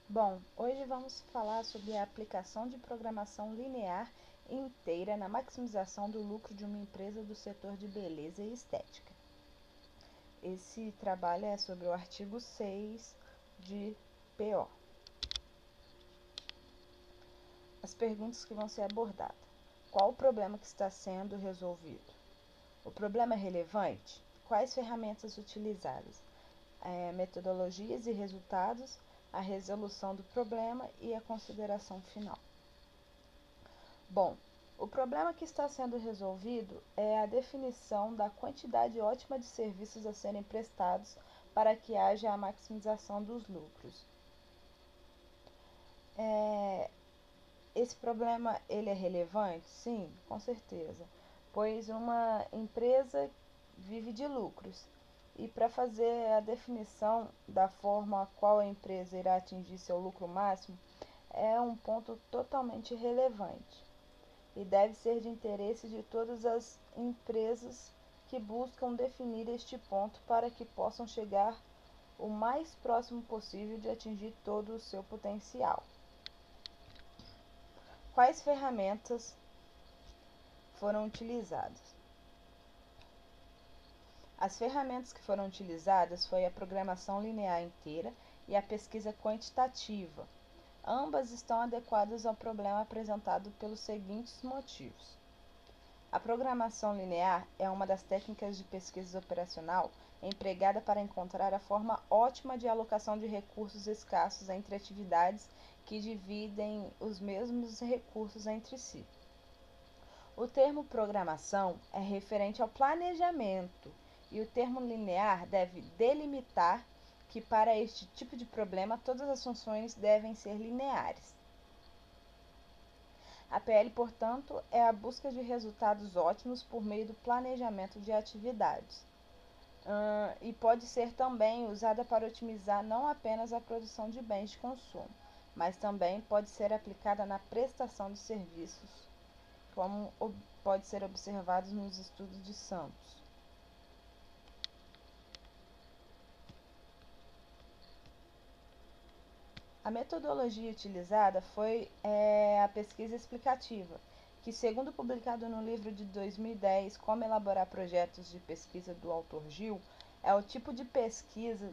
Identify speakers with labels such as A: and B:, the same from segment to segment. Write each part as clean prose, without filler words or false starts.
A: Bom, hoje vamos falar sobre a aplicação de programação linear inteira na maximização do lucro de uma empresa do setor de beleza e estética. Esse trabalho é sobre o artigo 6 de PO. As perguntas que vão ser abordadas. Qual o problema que está sendo resolvido? O problema é relevante? Quais ferramentas utilizadas? Metodologias e resultados, a resolução do problema e a consideração final. Bom, o problema que está sendo resolvido é a definição da quantidade ótima de serviços a serem prestados para que haja a maximização dos lucros. Esse problema ele é relevante? Sim, com certeza, pois uma empresa vive de lucros e para fazer a definição da forma a qual a empresa irá atingir seu lucro máximo é um ponto totalmente relevante e deve ser de interesse de todas as empresas que buscam definir este ponto para que possam chegar o mais próximo possível de atingir todo o seu potencial. Quais ferramentas foram utilizadas? As ferramentas que foram utilizadas foi a programação linear inteira e a pesquisa quantitativa. Ambas estão adequadas ao problema apresentado pelos seguintes motivos. A programação linear é uma das técnicas de pesquisa operacional empregada para encontrar a forma ótima de alocação de recursos escassos entre atividades que dividem os mesmos recursos entre si. O termo programação é referente ao planejamento e o termo linear deve delimitar que para este tipo de problema todas as funções devem ser lineares. A PL, portanto, é a busca de resultados ótimos por meio do planejamento de atividades. E pode ser também usada para otimizar não apenas a produção de bens de consumo, mas também pode ser aplicada na prestação de serviços, como pode ser observado nos estudos de Santos. A metodologia utilizada foi a pesquisa explicativa, que, segundo publicado no livro de 2010, Como Elaborar Projetos de Pesquisa, do autor Gil, é o tipo de pesquisas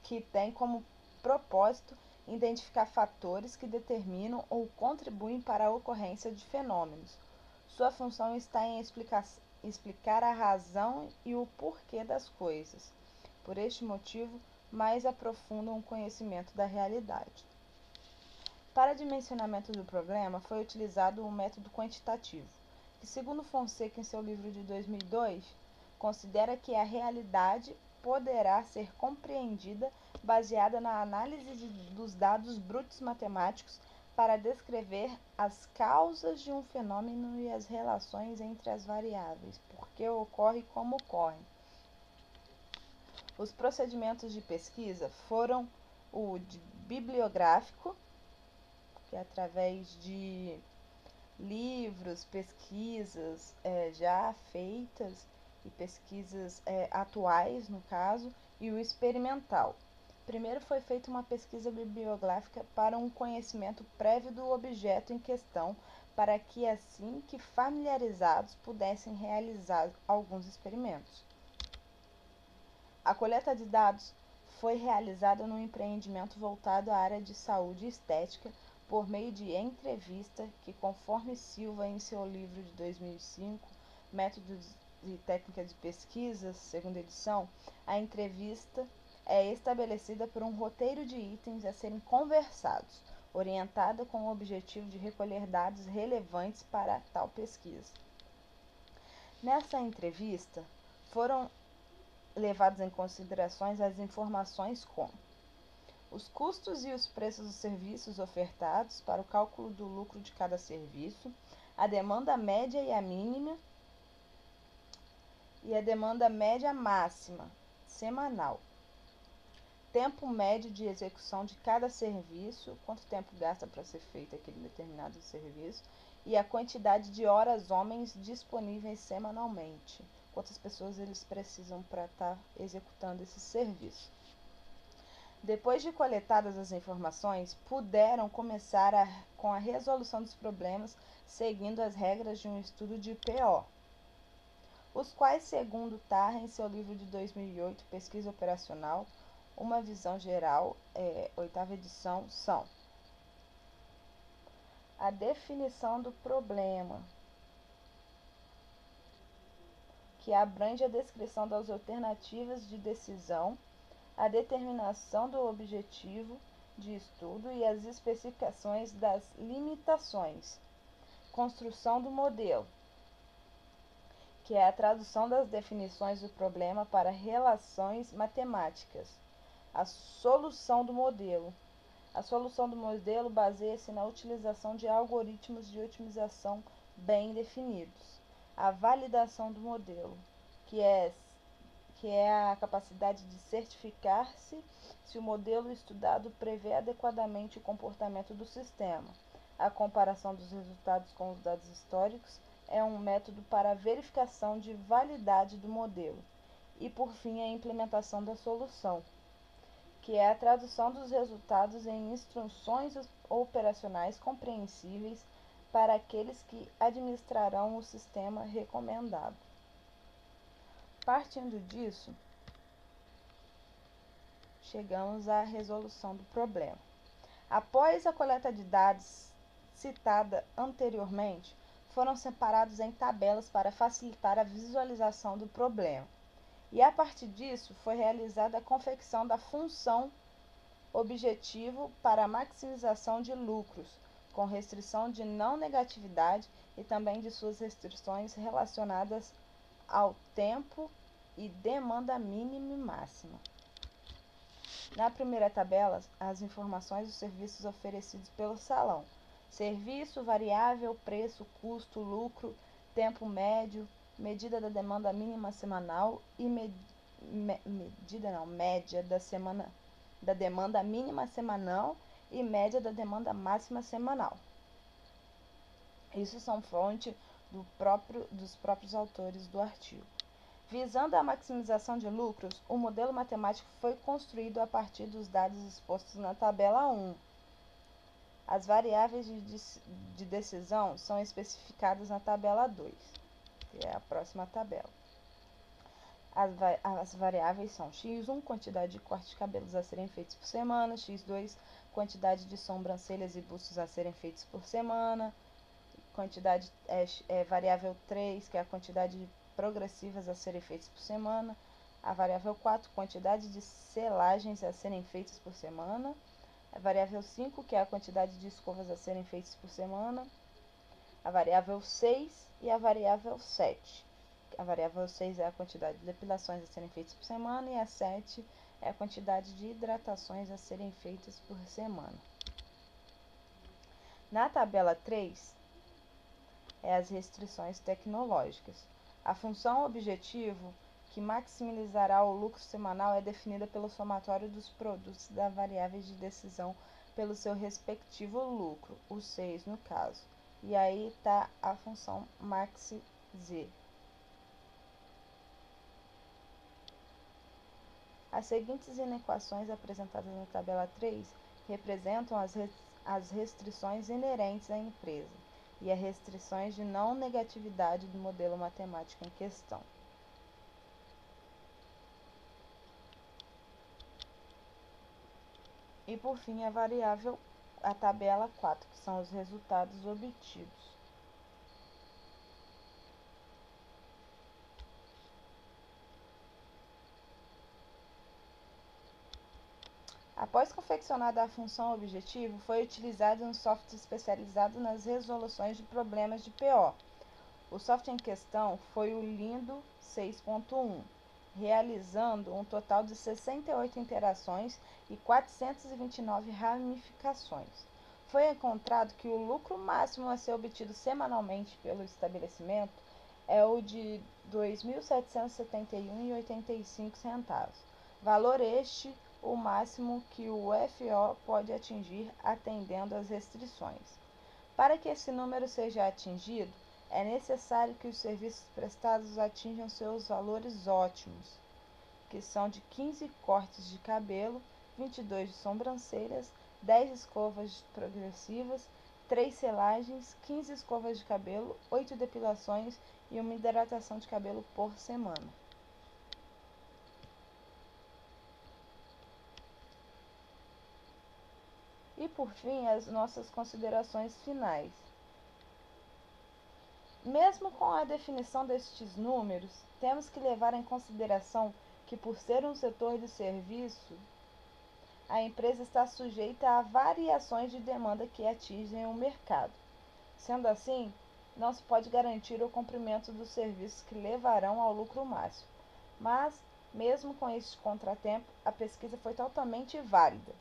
A: que tem como propósito identificar fatores que determinam ou contribuem para a ocorrência de fenômenos. Sua função está em explicar a razão e o porquê das coisas. Por este motivo, mais aprofundam o conhecimento da realidade. Para dimensionamento do problema, foi utilizado o método quantitativo, que, segundo Fonseca em seu livro de 2002, considera que a realidade poderá ser compreendida baseada na análise dos dados brutos matemáticos para descrever as causas de um fenômeno e as relações entre as variáveis, por que ocorre e como ocorre. Os procedimentos de pesquisa foram o bibliográfico, que é através de livros, pesquisas já feitas e pesquisas atuais, no caso, e o experimental. Primeiro foi feita uma pesquisa bibliográfica para um conhecimento prévio do objeto em questão, para que assim que familiarizados pudessem realizar alguns experimentos. A coleta de dados foi realizada num empreendimento voltado à área de saúde e estética por meio de entrevista, que, conforme Silva em seu livro de 2005, Métodos e Técnicas de Pesquisa, segunda edição, a entrevista é estabelecida por um roteiro de itens a serem conversados, orientada com o objetivo de recolher dados relevantes para tal pesquisa. Nessa entrevista, foram levados em considerações as informações como os custos e os preços dos serviços ofertados para o cálculo do lucro de cada serviço, a demanda média e a mínima e a demanda média máxima semanal, tempo médio de execução de cada serviço, quanto tempo gasta para ser feito aquele determinado serviço, e a quantidade de horas homens disponíveis semanalmente, quantas pessoas eles precisam para estar executando esse serviço. Depois de coletadas as informações, puderam começar com a resolução dos problemas seguindo as regras de um estudo de PO, os quais, segundo Tarra em seu livro de 2008, Pesquisa Operacional, uma visão geral, 8ª edição, são: a definição do problema, que abrange a descrição das alternativas de decisão, a determinação do objetivo de estudo e as especificações das limitações, construção do modelo, que é a tradução das definições do problema para relações matemáticas, a solução do modelo. A solução do modelo baseia-se na utilização de algoritmos de otimização bem definidos. A validação do modelo, que é a capacidade de certificar-se se o modelo estudado prevê adequadamente o comportamento do sistema. A comparação dos resultados com os dados históricos é um método para a verificação de validade do modelo. E, por fim, a implementação da solução, que é a tradução dos resultados em instruções operacionais compreensíveis para aqueles que administrarão o sistema recomendado. Partindo disso, chegamos à resolução do problema. Após a coleta de dados citada anteriormente, foram separados em tabelas para facilitar a visualização do problema. E a partir disso, foi realizada a confecção da função objetivo para a maximização de lucros, com restrição de não negatividade e também de suas restrições relacionadas ao tempo e demanda mínima e máxima. Na primeira tabela, as informações dos serviços oferecidos pelo salão: serviço, variável, preço, custo, lucro, tempo médio, medida da demanda mínima semanal e média da demanda mínima semanal e média da demanda máxima semanal. Isso são fonte dos próprios autores do artigo. Visando a maximização de lucros, o modelo matemático foi construído a partir dos dados expostos na tabela 1. As variáveis de decisão são especificadas na tabela 2, que é a próxima tabela. As variáveis são x1, quantidade de corte de cabelos a serem feitos por semana, x2, quantidade de sobrancelhas e bustos a serem feitos por semana, quantidade variável 3, que é a quantidade de progressivas a serem feitas por semana, a variável 4, quantidade de selagens a serem feitas por semana, a variável 5, que é a quantidade de escovas a serem feitas por semana, a variável 6 e a variável 7. A variável 6 é a quantidade de depilações a serem feitas por semana e a 7 é a quantidade de hidratações a serem feitas por semana. Na tabela 3, as restrições tecnológicas. A função objetivo, que maximizará o lucro semanal, é definida pelo somatório dos produtos das variáveis de decisão pelo seu respectivo lucro, o 6 no caso. E aí está a função maxi z. As seguintes inequações apresentadas na tabela 3 representam as restrições inerentes à empresa e as restrições de não negatividade do modelo matemático em questão. E por fim a tabela 4, que são os resultados obtidos. Após confeccionada a função objetivo, foi utilizado um software especializado nas resoluções de problemas de PO. O software em questão foi o Lindo 6.1, realizando um total de 68 interações e 429 ramificações. Foi encontrado que o lucro máximo a ser obtido semanalmente pelo estabelecimento é o de R$ 2.771,85, valor este o máximo que o FO pode atingir atendendo às restrições. Para que esse número seja atingido, é necessário que os serviços prestados atinjam seus valores ótimos, que são de 15 cortes de cabelo, 22 de sobrancelhas, 10 escovas progressivas, 3 selagens, 15 escovas de cabelo, 8 depilações e uma hidratação de cabelo por semana. E por fim, as nossas considerações finais. Mesmo com a definição destes números, temos que levar em consideração que, por ser um setor de serviço, a empresa está sujeita a variações de demanda que atingem o mercado. Sendo assim, não se pode garantir o cumprimento dos serviços que levarão ao lucro máximo. Mas, mesmo com este contratempo, a pesquisa foi totalmente válida,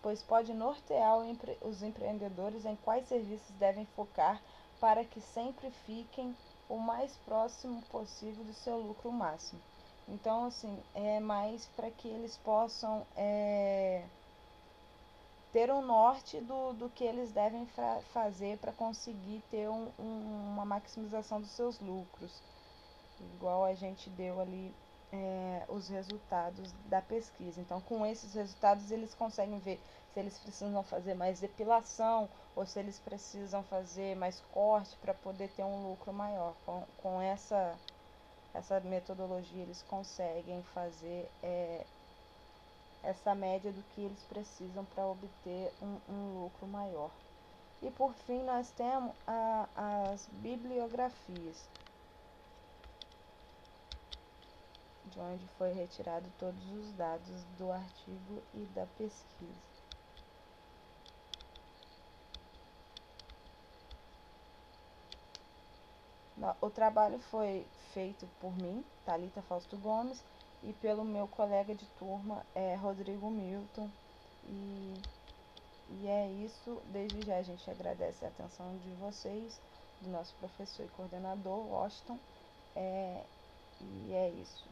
A: pois pode nortear os empreendedores em quais serviços devem focar para que sempre fiquem o mais próximo possível do seu lucro máximo. Então, assim, é mais para que eles possam ter um norte do que eles devem fazer para conseguir ter uma maximização dos seus lucros, igual a gente deu ali os resultados da pesquisa. Então, com esses resultados, eles conseguem ver se eles precisam fazer mais depilação ou se eles precisam fazer mais corte para poder ter um lucro maior. Com essa metodologia, eles conseguem fazer essa média do que eles precisam para obter um lucro maior. E por fim, nós temos as bibliografias, de onde foi retirado todos os dados do artigo e da pesquisa. O trabalho foi feito por mim, Thalita Fausto Gomes, e pelo meu colega de turma, Rodrigo Milton. E é isso. Desde já a gente agradece a atenção de vocês, do nosso professor e coordenador, Washington. E é isso.